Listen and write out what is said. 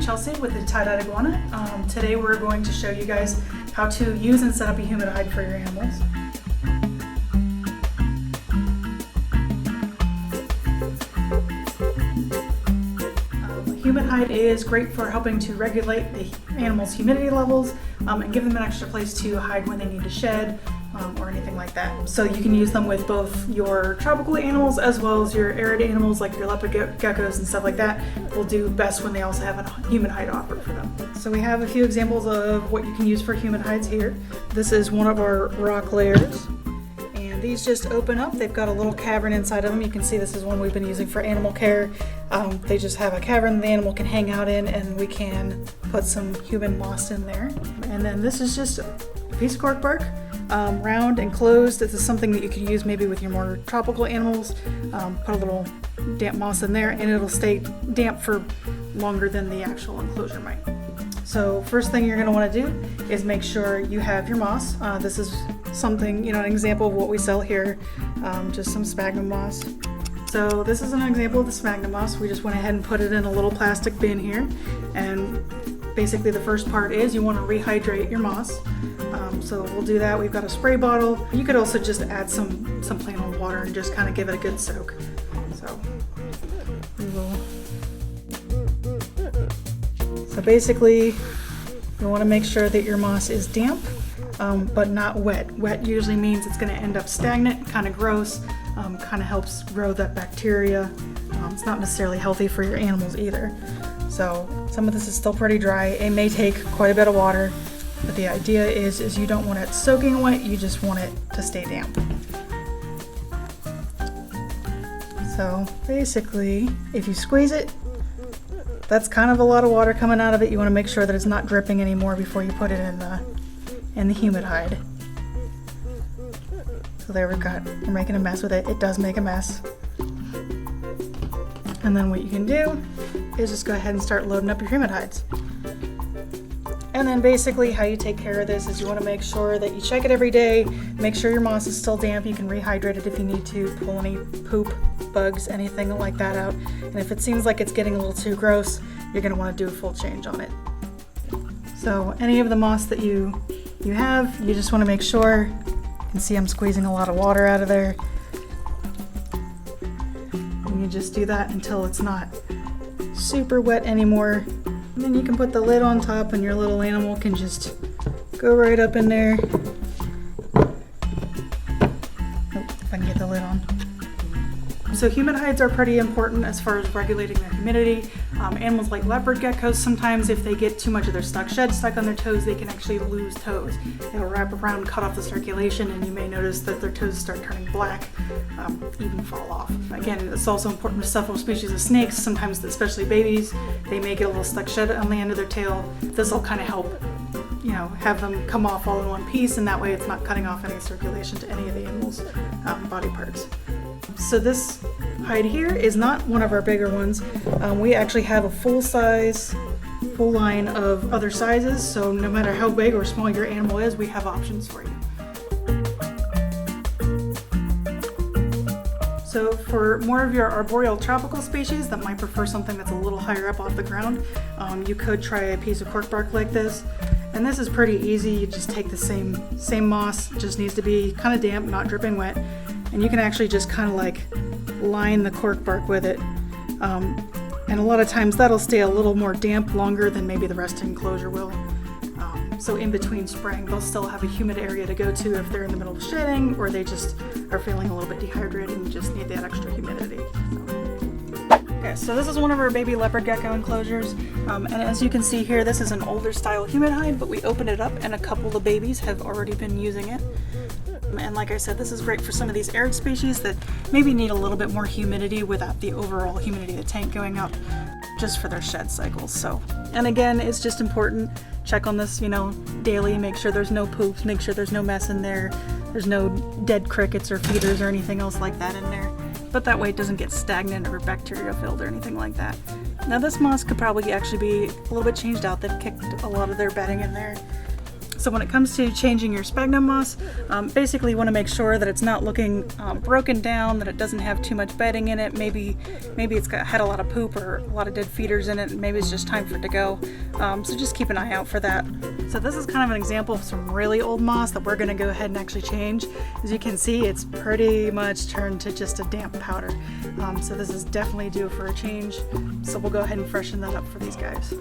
Chelsea with the Tye-Dyed iguana. Today we're going to show you guys how to use and set up a humid hide for your animals. Humid hide is great for helping to regulate the animal's humidity levels and give them an extra place to hide when they need to shed or anything like that. So you can use them with both your tropical animals as well as your arid animals like your leopard geckos and stuff like that. Will do best when they also have a humid hide offer for them. So we have a few examples of what you can use for humid hides here. This is one of our rock layers. And these just open up. They've got a little cavern inside of them. You can see this is one we've been using for animal care. They just have a cavern the animal can hang out in, and we can put some humid moss in there. And then this is just a piece of cork bark, round and closed. This is something that you could use maybe with your more tropical animals. Put a little damp moss in there and it'll stay damp for longer than the actual enclosure might. So first thing you're going to want to do is make sure you have your moss. This is something, an example of what we sell here, just some sphagnum moss. So this is an example of the sphagnum moss. We just went ahead and put it in a little plastic bin here, and basically the first part is you want to rehydrate your moss. So we'll do that. We've got a spray bottle. You could also just add some plain old water and just kind of give it a good soak. So we will. So basically, you want to make sure that your moss is damp, but not wet. Wet usually means it's going to end up stagnant, kind of gross, kind of helps grow that bacteria. It's not necessarily healthy for your animals either. So some of this is still pretty dry. It may take quite a bit of water, but the idea is you don't want it soaking wet, you just want it to stay damp. So basically, if you squeeze it, that's kind of a lot of water coming out of it. You want to make sure that it's not dripping anymore before you put it in the humid hide. So there we're making a mess with it. It does make a mess. And then what you can do is just go ahead and start loading up your humid hides. And then basically how you take care of this is you want to make sure that you check it every day, make sure your moss is still damp. You can rehydrate it if you need to, pull any poop, bugs, anything like that out. And if it seems like it's getting a little too gross, you're going to want to do a full change on it. So any of the moss that you have, you just want to make sure. You can see I'm squeezing a lot of water out of there. And you just do that until it's not super wet anymore. And then you can put the lid on top and your little animal can just go right up in there. Oh, if I can get the lid on. So humid hides are pretty important as far as regulating their humidity. Animals like leopard geckos, sometimes if they get too much of their shed stuck on their toes, they can actually lose toes. They'll wrap around, cut off the circulation, and you may notice that their toes start turning black, even fall off. Again, it's also important with several species of snakes. Sometimes, especially babies, they may get a little stuck shed on the end of their tail. This will kind of help, have them come off all in one piece, and that way it's not cutting off any circulation to any of the animal's body parts. So this hide here is not one of our bigger ones. We actually have a full line of other sizes, so no matter how big or small your animal is, we have options for you. So for more of your arboreal tropical species that might prefer something that's a little higher up off the ground, you could try a piece of cork bark like this. And this is pretty easy. You just take the same moss, it just needs to be kind of damp, not dripping wet. And you can actually just kind of like line the cork bark with it. And a lot of times that'll stay a little more damp longer than maybe the rest of the enclosure will. So in between spraying, they'll still have a humid area to go to if they're in the middle of shedding or they just are feeling a little bit dehydrated and just need that extra humidity. Okay, so this is one of our baby leopard gecko enclosures. And as you can see here, this is an older style humid hide, but we opened it up and a couple of babies have already been using it. And like I said, this is great for some of these arid species that maybe need a little bit more humidity without the overall humidity of the tank going up, just for their shed cycles. So, and again, it's just important, check on this, daily, make sure there's no poops, make sure there's no mess in there, there's no dead crickets or feeders or anything else like that in there. But that way it doesn't get stagnant or bacteria filled or anything like that. Now this moss could probably actually be a little bit changed out. They've kicked a lot of their bedding in there. So when it comes to changing your sphagnum moss, basically you want to make sure that it's not looking broken down, that it doesn't have too much bedding in it. Maybe it's had a lot of poop or a lot of dead feeders in it, and maybe it's just time for it to go. So just keep an eye out for that. So this is kind of an example of some really old moss that we're going to go ahead and actually change. As you can see, it's pretty much turned to just a damp powder. So this is definitely due for a change. So we'll go ahead and freshen that up for these guys.